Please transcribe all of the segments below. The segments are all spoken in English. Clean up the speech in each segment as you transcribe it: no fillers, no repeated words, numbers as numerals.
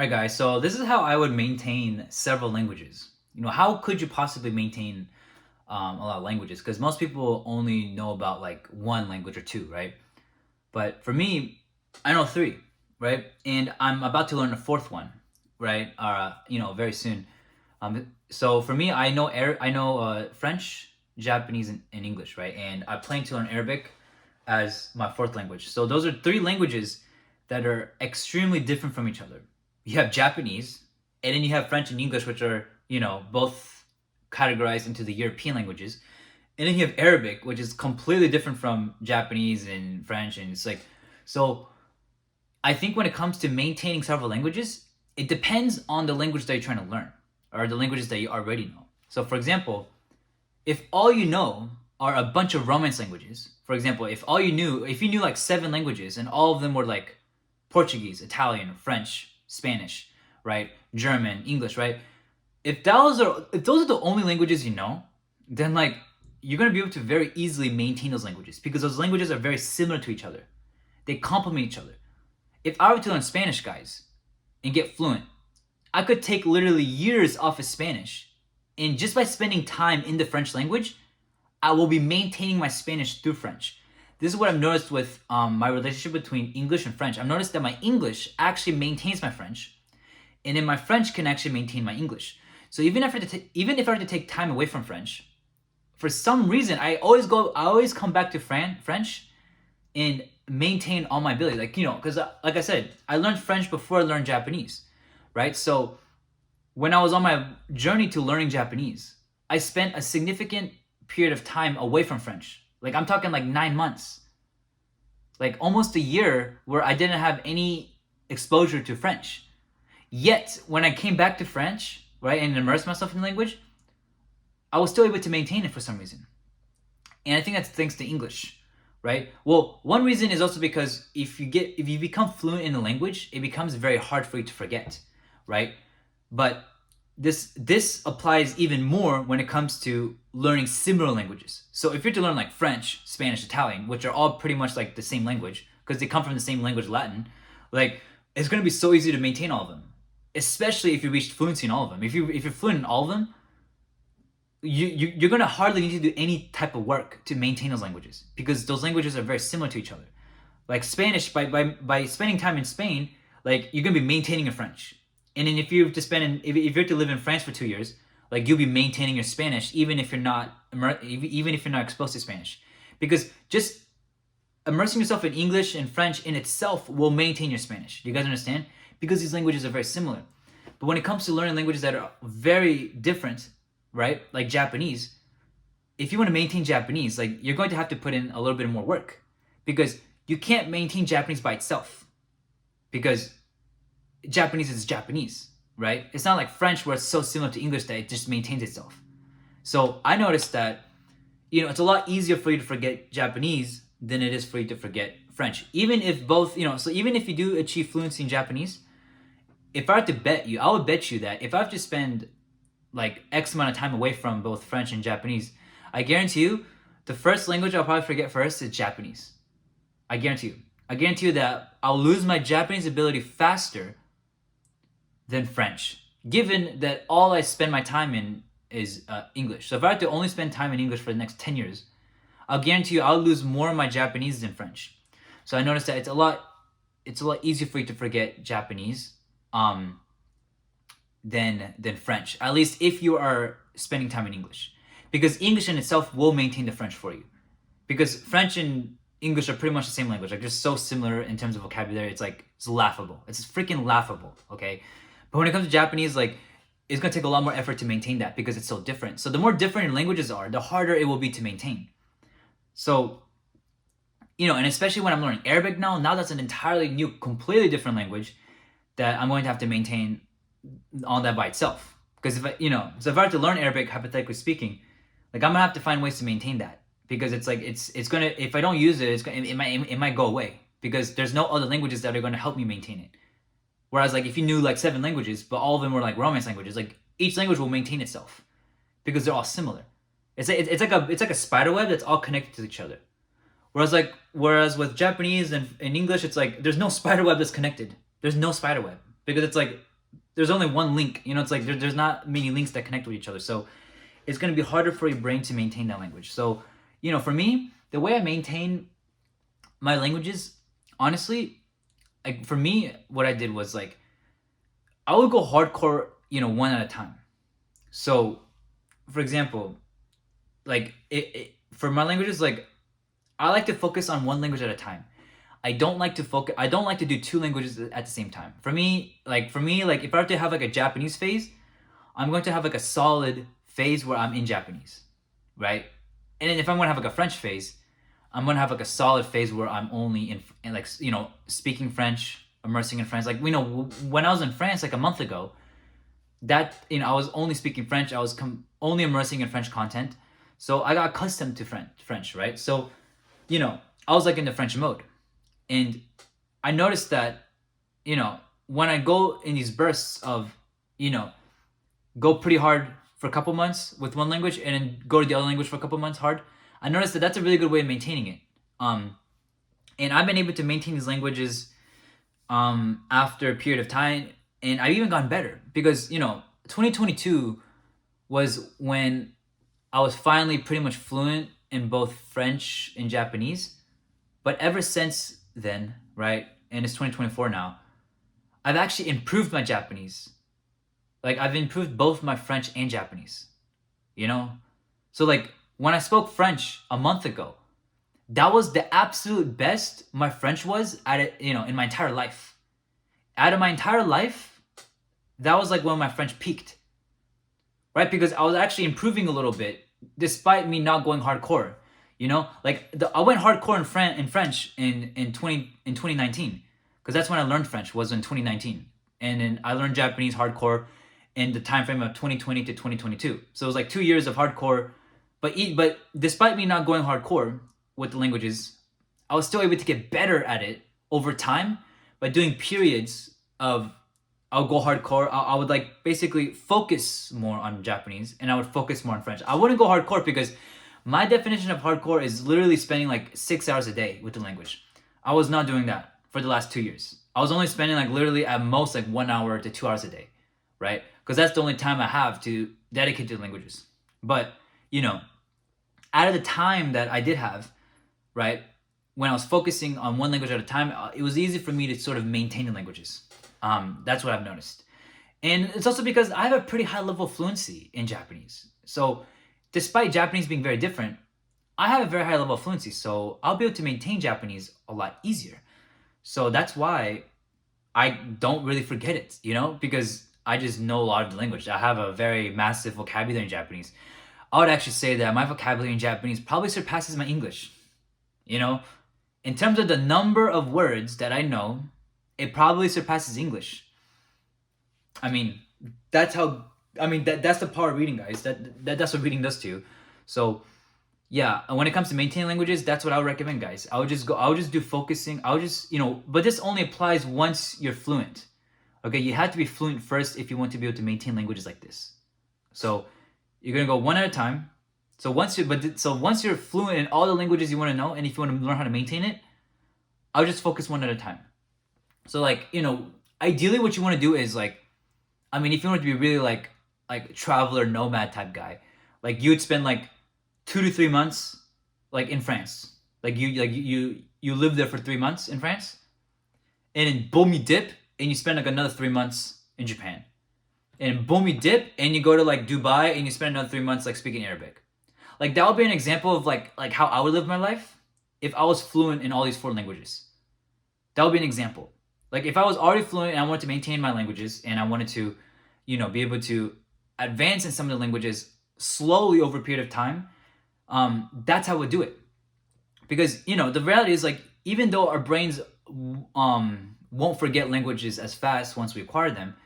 All right, guys. So this is how I would maintain several languages. How could you possibly maintain a lot of languages? Because most people only know about like one language or two, right? But for me, I know three, right? And I'm about to learn a fourth one, right? Very soon. So for me, I know French, Japanese, and English, right? And I plan to learn Arabic as my fourth language. So those are three languages that are extremely different from each other. You have Japanese, and then you have French and English, which are both categorized into the European languages. And then you have Arabic, which is completely different from Japanese and French, and it's like so. I think when it comes to maintaining several languages, it depends on the language that you're trying to learn or the languages that you already know. So, for example, if all you know are a bunch of Romance languages, for example, if you knew like seven languages and all of them were like Portuguese, Italian, French, Spanish, right, German, English, right? If those are the only languages you know, then like you're gonna be able to very easily maintain those languages because those languages are very similar to each other. They complement each other. If I were to learn Spanish, guys, and get fluent, I could take literally years off of Spanish. And just by spending time in the French language, I will be maintaining my Spanish through French. This is what I've noticed with my relationship between English and French. I've noticed that my English actually maintains my French, and then my French can actually maintain my English. So even if I were to take time away from French, for some reason I always come back to French and maintain all my ability. Because like I said, I learned French before I learned Japanese, right? So when I was on my journey to learning Japanese, I spent a significant period of time away from French. Like I'm talking like 9 months, like almost a year where I didn't have any exposure to French. Yet when I came back to French, right, and immersed myself in the language, I was still able to maintain it for some reason. And I think that's thanks to English, right? Well, one reason is also because if you become fluent in the language, it becomes very hard for you to forget, right? But this applies even more when it comes to learning similar languages. So if you're to learn like French, Spanish, Italian, which are all pretty much like the same language because they come from the same language, Latin, like it's going to be so easy to maintain all of them, especially if you reach fluency in all of them. If you're fluent in all of them, you're going to hardly need to do any type of work to maintain those languages because those languages are very similar to each other. Like Spanish, by spending time in Spain, like you're going to be maintaining your French. And then if you have to if you're to live in France for 2 years, like you'll be maintaining your Spanish even if you're not exposed to Spanish, because just immersing yourself in English and French in itself will maintain your Spanish. Do you guys understand? Because these languages are very similar. But when it comes to learning languages that are very different, right, like Japanese, if you want to maintain Japanese, like you're going to have to put in a little bit more work because you can't maintain Japanese by itself because Japanese is Japanese, right? It's not like French where it's so similar to English that it just maintains itself. So I noticed that, it's a lot easier for you to forget Japanese than it is for you to forget French. Even if both, so even if you do achieve fluency in Japanese, if I were to bet you, I would bet you that if I have to spend like X amount of time away from both French and Japanese, I guarantee you the first language I'll probably forget first is Japanese. I guarantee you. I guarantee you that I'll lose my Japanese ability faster than French, given that all I spend my time in is English. So if I had to only spend time in English for the next 10 years, I'll guarantee you I'll lose more of my Japanese than French. So I noticed that it's a lot easier for you to forget Japanese than French, at least if you are spending time in English, because English in itself will maintain the French for you, because French and English are pretty much the same language. Like they're so similar in terms of vocabulary. It's laughable. It's freaking laughable. Okay, but when it comes to Japanese, like it's gonna take a lot more effort to maintain that because it's so different. So the more different your languages are, the harder it will be to maintain. So, and especially when I'm learning Arabic now that's an entirely new, completely different language that I'm going to have to maintain all that by itself. Because if I were to learn Arabic, hypothetically speaking, like I'm gonna have to find ways to maintain that because it's like it's gonna, if I don't use it, it might go away because there's no other languages that are gonna help me maintain it. Whereas like if you knew like 7 languages, but all of them were like Romance languages, like each language will maintain itself because they're all similar. It's like a spider web that's all connected to each other. Whereas with Japanese and English, it's like there's no spider web that's connected. There's no spider web because it's like there's only one link. It's like there's not many links that connect with each other. So it's going to be harder for your brain to maintain that language. So, for me, the way I maintain my languages, honestly, like for me, what I did was like I would go hardcore, one at a time. So, for example, like for my languages, like I like to focus on one language at a time. I don't like to focus. I don't like to do two languages at the same time. For me, if I have to have like a Japanese phase, I'm going to have like a solid phase where I'm in Japanese, right? And then if I'm going to have like a French phase, I'm going to have like a solid phase where I'm only in like speaking French, immersing in French. Like when I was in France like a month ago, that I was only speaking French. I was only immersing in French content, so I got accustomed to French, right? So I was like in the French mode, and I noticed that when I go in these bursts of go pretty hard for a couple months with one language and then go to the other language for a couple months hard, I noticed that that's a really good way of maintaining it. And I've been able to maintain these languages after a period of time, and I've even gotten better because 2022 was when I was finally pretty much fluent in both French and Japanese. But ever since then, right, and it's 2024 now, I've actually improved my Japanese. Like I've improved both my French and Japanese. You know? So like when I spoke French a month ago, that was the absolute best my French was at it, in my entire life. Out of my entire life, that was like when my French peaked. Right? Because I was actually improving a little bit despite me not going hardcore. Like I went hardcore in French in 2019 because that's when I learned French was in 2019, and then I learned Japanese hardcore in the time frame of 2020 to 2022. So it was like 2 years of hardcore, but despite me not going hardcore with the languages, I was still able to get better at it over time by doing periods of I'll go hardcore. I would like basically focus more on Japanese and I would focus more on French. I wouldn't go hardcore because my definition of hardcore is literally spending like 6 hours a day with the language. I was not doing that for the last 2 years. I was only spending like literally at most like 1 hour to 2 hours a day, right? Because that's the only time I have to dedicate to the languages. But, out of the time that I did have, right, when I was focusing on one language at a time, it was easy for me to sort of maintain the languages. That's what I've noticed. And it's also because I have a pretty high level of fluency in Japanese. So despite Japanese being very different, I have a very high level of fluency. So I'll be able to maintain Japanese a lot easier. So that's why I don't really forget it, because I just know a lot of the language. I have a very massive vocabulary in Japanese. I would actually say that my vocabulary in Japanese probably surpasses my English. In terms of the number of words that I know, it probably surpasses English. I mean, that's the power of reading, guys. That's what reading does to you. So, yeah, and when it comes to maintaining languages, that's what I would recommend, guys. I would just do focusing. But this only applies once you're fluent. Okay, you have to be fluent first if you want to be able to maintain languages like this. So, you're going to go one at a time. So once you're fluent in all the languages you want to know, and if you want to learn how to maintain it, I'll just focus one at a time. So ideally what you want to do is if you want to be really like traveler nomad type guy, like you would spend like 2 to 3 months like in France. You live there for 3 months in France, and then boom, you dip and you spend like another 3 months in Japan. And boom, you dip and you go to like Dubai and you spend another 3 months like speaking Arabic. Like that would be an example of like how I would live my life if I was fluent in all these 4 languages. That would be an example. Like if I was already fluent and I wanted to maintain my languages and I wanted to, be able to advance in some of the languages slowly over a period of time, that's how I would do it. Because, the reality is like, even though our brains won't forget languages as fast once we acquire them,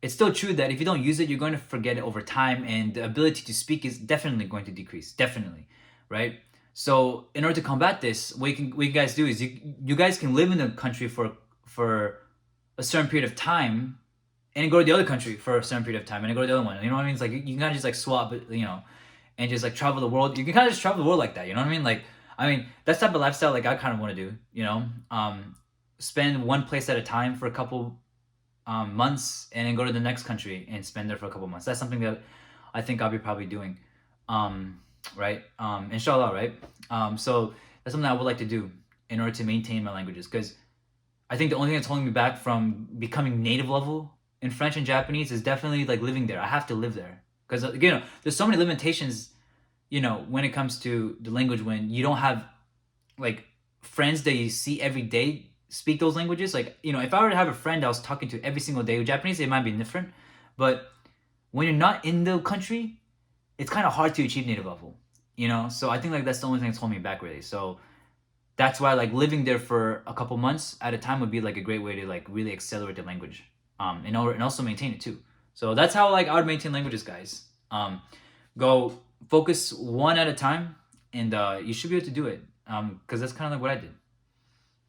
it's still true that if you don't use it, you're going to forget it over time, and the ability to speak is definitely going to decrease. Definitely, right? So in order to combat this, what you guys do is you guys can live in the country for a certain period of time, and go to the other country for a certain period of time, and then go to the other one. You know what I mean? It's like you can kind of just like swap it, and just like travel the world. You can kind of just travel the world like that. You know what I mean? That's the type of lifestyle like I kind of want to do. Spend one place at a time for a couple months and then go to the next country and spend there for a couple months. That's something that I think I'll be probably doing, right? Inshallah, right? So that's something I would like to do in order to maintain my languages, because I think the only thing that's holding me back from becoming native level in French and Japanese is definitely like living there. I have to live there because there's so many limitations, when it comes to the language, when you don't have like friends that you see every day speak those languages. Like, if I were to have a friend I was talking to every single day with Japanese, it might be different. But when you're not in the country, it's kind of hard to achieve native level. So I think like that's the only thing that's holding me back, really. So that's why like living there for a couple months at a time would be like a great way to like really accelerate the language, and also maintain it too. So that's how like I would maintain languages, guys. Go focus one at a time, and you should be able to do it. Because that's kind of like what I did.